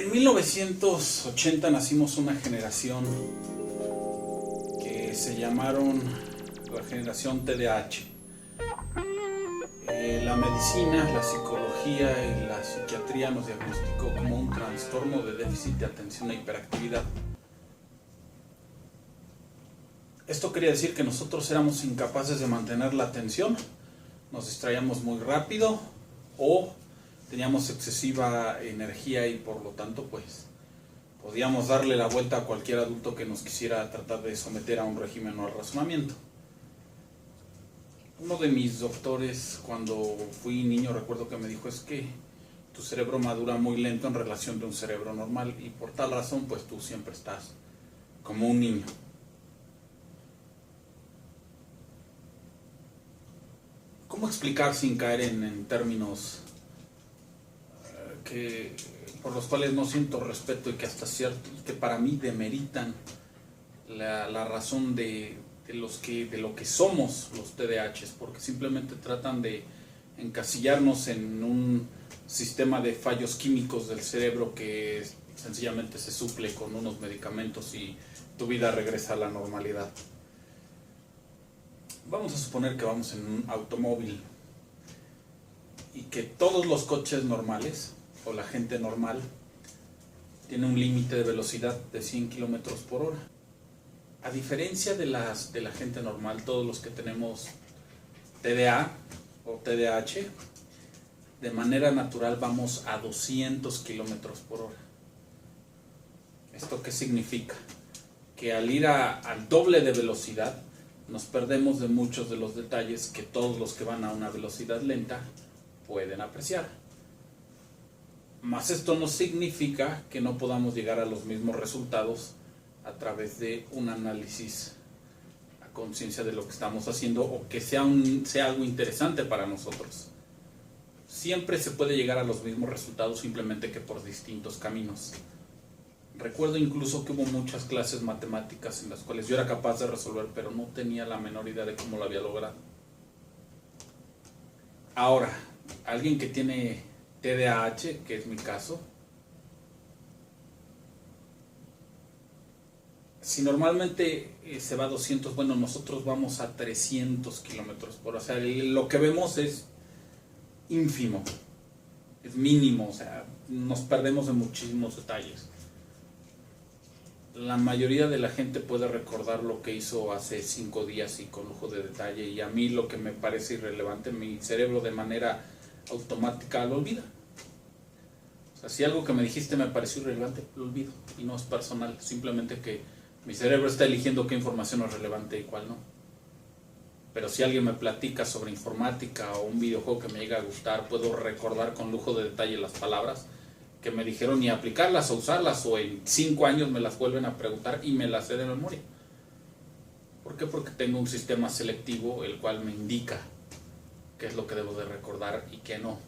En 1980 nacimos una generación que se llamaron la generación TDAH. La medicina, la psicología y la psiquiatría nos diagnosticó como un trastorno de déficit de atención e hiperactividad. Esto quería decir que nosotros éramos incapaces de mantener la atención, nos distraíamos muy rápido o teníamos excesiva energía y por lo tanto pues podíamos darle la vuelta a cualquier adulto que nos quisiera tratar de someter a un régimen o al razonamiento. Uno de mis doctores, cuando fui niño, recuerdo que me dijo: es que tu cerebro madura muy lento en relación de un cerebro normal y por tal razón pues tú siempre estás como un niño. ¿Cómo explicar sin caer en términos por los cuales no siento respeto y que hasta cierto, que para mí demeritan la razón de lo que somos los TDAHs, porque simplemente tratan de encasillarnos en un sistema de fallos químicos del cerebro que sencillamente se suple con unos medicamentos y tu vida regresa a la normalidad? Vamos a suponer que vamos en un automóvil y que todos los coches normales o la gente normal tiene un límite de velocidad de 100 kilómetros por hora. A diferencia de la gente normal, todos los que tenemos TDA o TDAH, de manera natural vamos a 200 kilómetros por hora. ¿Esto qué significa? Que al ir al doble de velocidad nos perdemos de muchos de los detalles que todos los que van a una velocidad lenta pueden apreciar. Mas esto no significa que no podamos llegar a los mismos resultados a través de un análisis a conciencia de lo que estamos haciendo o que sea algo interesante para nosotros. Siempre se puede llegar a los mismos resultados, simplemente que por distintos caminos. Recuerdo incluso que hubo muchas clases matemáticas en las cuales yo era capaz de resolver, pero no tenía la menor idea de cómo lo había logrado. Ahora, alguien que tiene TDAH, que es mi caso, si normalmente se va a 200, bueno, nosotros vamos a 300 kilómetros por hora. O sea, lo que vemos es ínfimo, es mínimo, o sea, nos perdemos de muchísimos detalles. La mayoría de la gente puede recordar lo que hizo hace 5 días y con lujo de detalle, y a mí lo que me parece irrelevante, mi cerebro de manera automática lo olvida. O sea, si algo que me dijiste me pareció irrelevante, lo olvido, y no es personal, simplemente que mi cerebro está eligiendo qué información es relevante y cuál no. Pero si alguien me platica sobre informática o un videojuego que me llega a gustar, puedo recordar con lujo de detalle las palabras que me dijeron y aplicarlas o usarlas, o en 5 años me las vuelven a preguntar y me las sé de memoria. ¿Por qué? Porque tengo un sistema selectivo el cual me indica qué es lo que debo de recordar y qué no.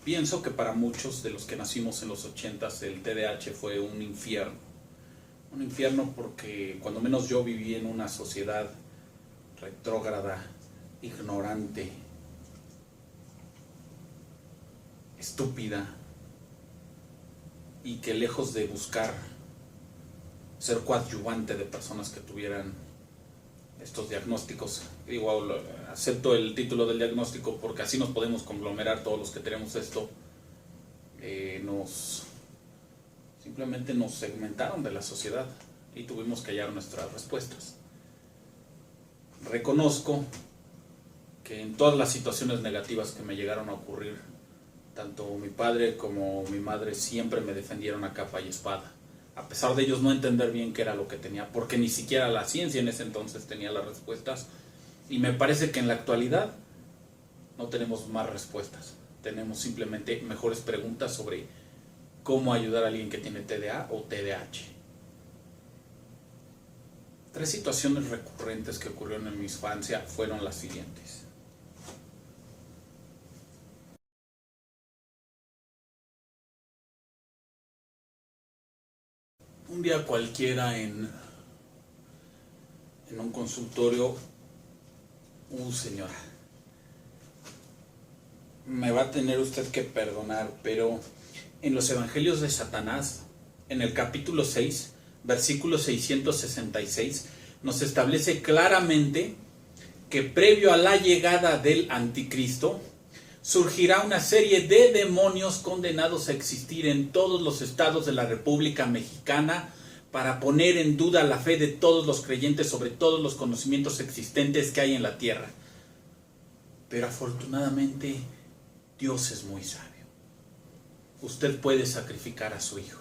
Pienso que para muchos de los que nacimos en los 80s el TDAH fue un infierno. Un infierno porque cuando menos yo viví en una sociedad retrógrada, ignorante, estúpida, y que lejos de buscar ser coadyuvante de personas que tuvieran estos diagnósticos, digo, acepto el título del diagnóstico porque así nos podemos conglomerar todos los que tenemos esto, simplemente nos segmentaron de la sociedad y tuvimos que hallar nuestras respuestas. Reconozco que en todas las situaciones negativas que me llegaron a ocurrir, tanto mi padre como mi madre siempre me defendieron a capa y espada, a pesar de ellos no entender bien qué era lo que tenía, porque ni siquiera la ciencia en ese entonces tenía las respuestas, y me parece que en la actualidad no tenemos más respuestas, tenemos simplemente mejores preguntas sobre cómo ayudar a alguien que tiene TDA o TDAH. 3 situaciones recurrentes que ocurrieron en mi infancia fueron las siguientes. Un día cualquiera en un consultorio, señora, Me va a tener usted que perdonar, pero en los Evangelios de Satanás, en el capítulo 6, versículo 666, nos establece claramente que previo a la llegada del anticristo, surgirá una serie de demonios condenados a existir en todos los estados de la República Mexicana para poner en duda la fe de todos los creyentes sobre todos los conocimientos existentes que hay en la tierra. Pero afortunadamente Dios es muy sabio. Usted puede sacrificar a su hijo.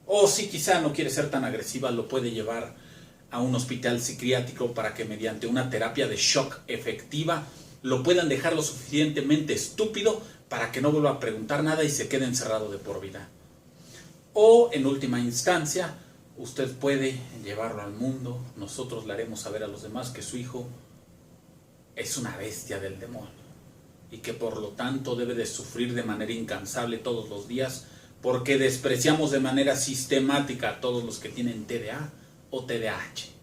O si quizá no quiere ser tan agresiva, lo puede llevar a un hospital psiquiátrico para que mediante una terapia de shock efectiva lo puedan dejar lo suficientemente estúpido para que no vuelva a preguntar nada y se quede encerrado de por vida. O en última instancia, usted puede llevarlo al mundo. Nosotros le haremos saber a los demás que su hijo es una bestia del demonio y que por lo tanto debe de sufrir de manera incansable todos los días porque despreciamos de manera sistemática a todos los que tienen TDA o TDAH.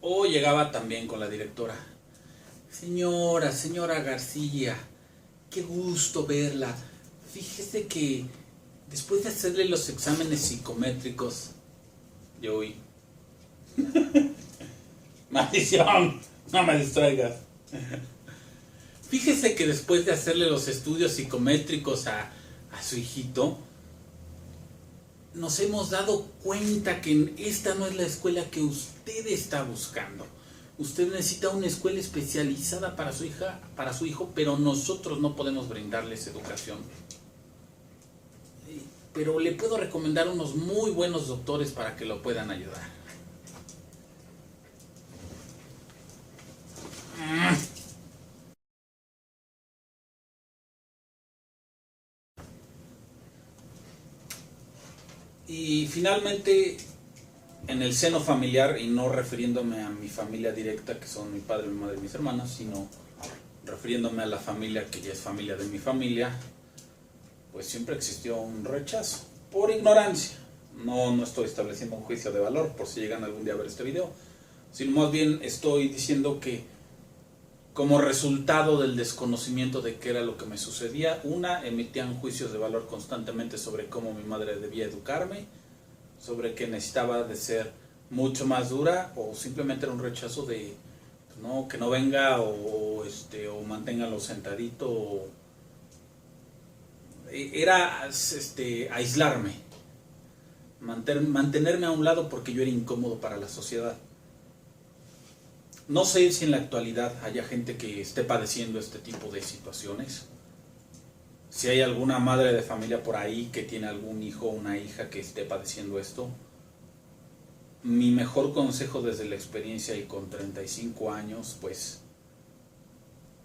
O llegaba también con la directora: señora García, qué gusto verla. Fíjese que después de hacerle los exámenes psicométricos, yo oí: maldición, no me distraigas. Fíjese que después de hacerle los estudios psicométricos a su hijito, nos hemos dado cuenta que esta no es la escuela que usted está buscando. Usted necesita una escuela especializada para su hija, para su hijo, pero nosotros no podemos brindarles educación. Pero le puedo recomendar unos muy buenos doctores para que lo puedan ayudar. Y finalmente, en el seno familiar, y no refiriéndome a mi familia directa, que son mi padre, mi madre y mis hermanas, sino refiriéndome a la familia que ya es familia de mi familia, pues siempre existió un rechazo, por ignorancia. No estoy estableciendo un juicio de valor por si llegan algún día a ver este video, sino más bien estoy diciendo que como resultado del desconocimiento de qué era lo que me sucedía, emitían juicios de valor constantemente sobre cómo mi madre debía educarme, sobre que necesitaba de ser mucho más dura, o simplemente era un rechazo de no, que no venga o manténgalo sentadito. Era aislarme, mantenerme a un lado porque yo era incómodo para la sociedad. No sé si en la actualidad haya gente que esté padeciendo este tipo de situaciones. Si hay alguna madre de familia por ahí que tiene algún hijo o una hija que esté padeciendo esto, mi mejor consejo desde la experiencia y con 35 años, pues,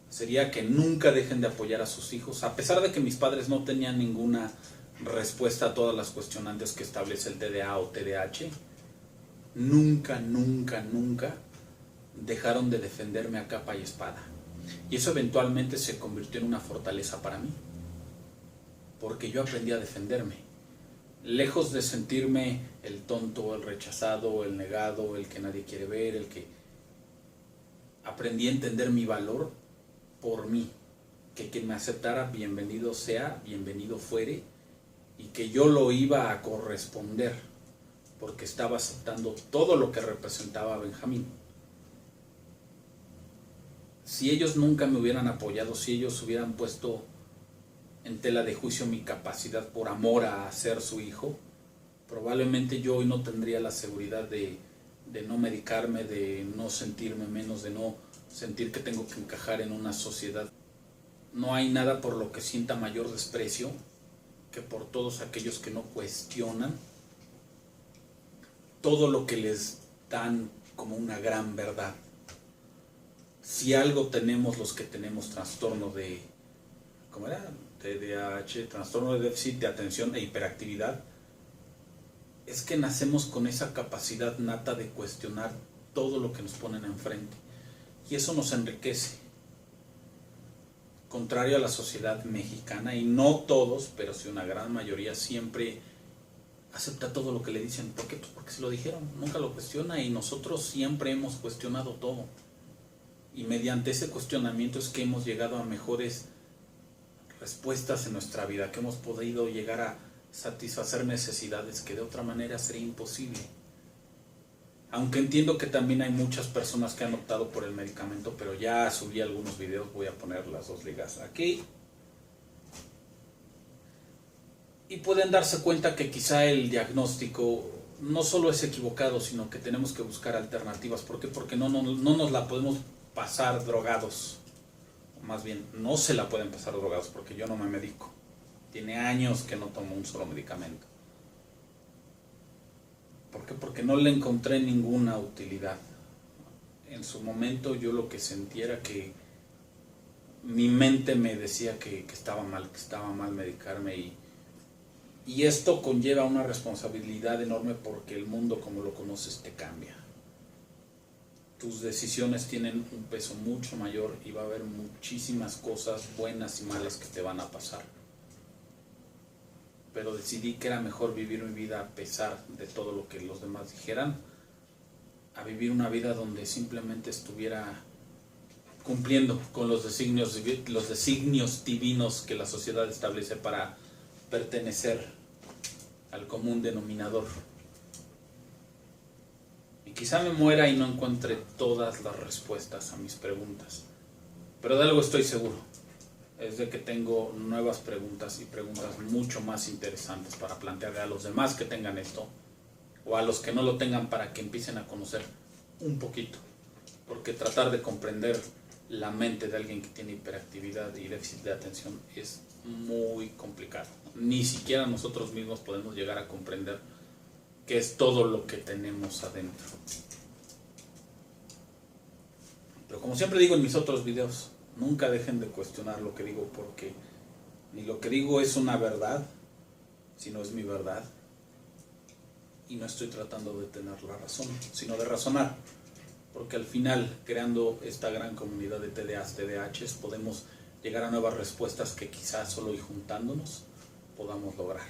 sería que nunca dejen de apoyar a sus hijos, a pesar de que mis padres no tenían ninguna respuesta a todas las cuestionantes que establece el TDA o TDAH. Nunca dejaron de defenderme a capa y espada. Y eso eventualmente se convirtió en una fortaleza para mí, porque yo aprendí a defenderme. Lejos de sentirme el tonto, el rechazado, el negado, el que nadie quiere ver, aprendí a entender mi valor por mí, que quien me aceptara, bienvenido sea, bienvenido fuere, y que yo lo iba a corresponder, porque estaba aceptando todo lo que representaba a Benjamín. Si ellos nunca me hubieran apoyado, si ellos hubieran puesto en tela de juicio mi capacidad por amor a ser su hijo, probablemente yo hoy no tendría la seguridad de no medicarme, de no sentirme menos, de no sentir que tengo que encajar en una sociedad. No hay nada por lo que sienta mayor desprecio que por todos aquellos que no cuestionan todo lo que les dan como una gran verdad. Si algo tenemos los que tenemos trastorno de, ¿cómo era? TDAH, trastorno de déficit de atención e hiperactividad, es que nacemos con esa capacidad nata de cuestionar todo lo que nos ponen enfrente, y eso nos enriquece. contrario a la sociedad mexicana, y no todos, pero sí una gran mayoría, siempre acepta todo lo que le dicen. ¿Por qué? Pues porque se lo dijeron, nunca lo cuestiona, y nosotros siempre hemos cuestionado todo. Y mediante ese cuestionamiento es que hemos llegado a mejores respuestas en nuestra vida, que hemos podido llegar a satisfacer necesidades que de otra manera sería imposible. Aunque entiendo que también hay muchas personas que han optado por el medicamento, pero ya subí algunos videos, voy a poner las 2 ligas aquí. Y pueden darse cuenta que quizá el diagnóstico no solo es equivocado, sino que tenemos que buscar alternativas. ¿Por qué? Porque no nos la podemos pasar drogados. Más bien, no se la pueden pasar drogados, porque yo no me medico. Tiene años que no tomo un solo medicamento. ¿Por qué? Porque no le encontré ninguna utilidad. En su momento yo lo que sentía era que mi mente me decía que estaba mal medicarme, y esto conlleva una responsabilidad enorme, porque el mundo como lo conoces te cambia. Tus decisiones tienen un peso mucho mayor y va a haber muchísimas cosas buenas y malas que te van a pasar. Pero decidí que era mejor vivir mi vida a pesar de todo lo que los demás dijeran, a vivir una vida donde simplemente estuviera cumpliendo con los designios divinos que la sociedad establece para pertenecer al común denominador. Y quizá me muera y no encuentre todas las respuestas a mis preguntas, pero de algo estoy seguro, es de que tengo nuevas preguntas, y preguntas mucho más interesantes para plantearle a los demás que tengan esto, o a los que no lo tengan, para que empiecen a conocer un poquito, porque tratar de comprender la mente de alguien que tiene hiperactividad y déficit de atención es muy complicado. Ni siquiera nosotros mismos podemos llegar a comprender qué es todo lo que tenemos adentro. Pero como siempre digo en mis otros videos, nunca dejen de cuestionar lo que digo, porque ni lo que digo es una verdad, sino es mi verdad. Y no estoy tratando de tener la razón, sino de razonar. Porque al final, creando esta gran comunidad de TDAs, TDAHs, podemos llegar a nuevas respuestas que quizás solo y juntándonos podamos lograr.